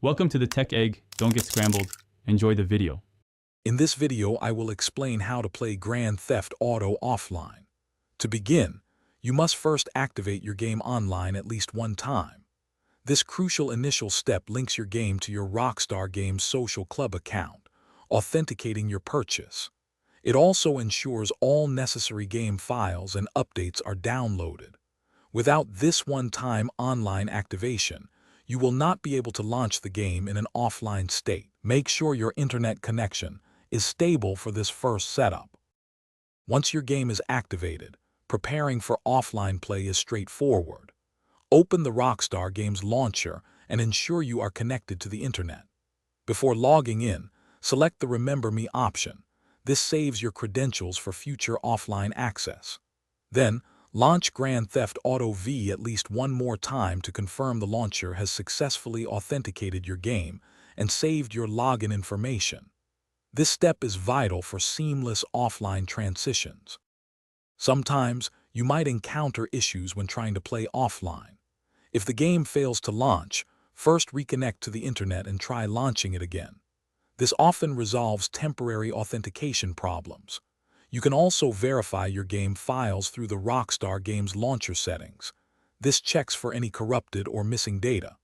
Welcome to the Tech Egg. Don't get scrambled. Enjoy the video. In this video, I will explain how to play Grand Theft Auto offline. To begin, you must first activate your game online at least one time. This crucial initial step links your game to your Rockstar Games social club account, authenticating your purchase. It also ensures all necessary game files and updates are downloaded. Without this one-time online activation, you will not be able to launch the game in an offline state. Make sure your internet connection is stable for this first setup. Once your game is activated, preparing for offline play is straightforward. Open the Rockstar Games launcher and ensure you are connected to the internet. Before logging in, select the Remember Me option. This saves your credentials for future offline access. Then, launch Grand Theft Auto V at least one more time to confirm the launcher has successfully authenticated your game and saved your login information. This step is vital for seamless offline transitions. Sometimes, you might encounter issues when trying to play offline. If the game fails to launch, first reconnect to the internet and try launching it again. This often resolves temporary authentication problems. You can also verify your game files through the Rockstar Games launcher settings. This checks for any corrupted or missing data.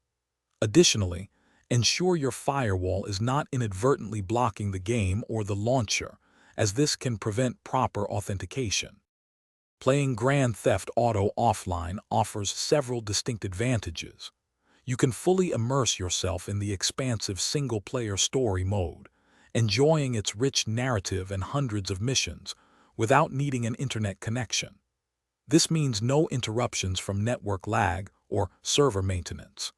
Additionally, ensure your firewall is not inadvertently blocking the game or the launcher, as this can prevent proper authentication. Playing Grand Theft Auto offline offers several distinct advantages. You can fully immerse yourself in the expansive single-player story mode, enjoying its rich narrative and hundreds of missions without needing an internet connection. This means no interruptions from network lag or server maintenance.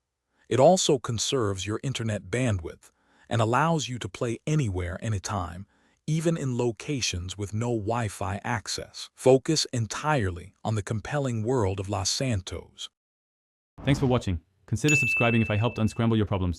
It also conserves your internet bandwidth and allows you to play anywhere, anytime, even in locations with no Wi-Fi access. Focus entirely on the compelling world of Los Santos. Thanks for watching. Consider subscribing if I helped unscramble your problems.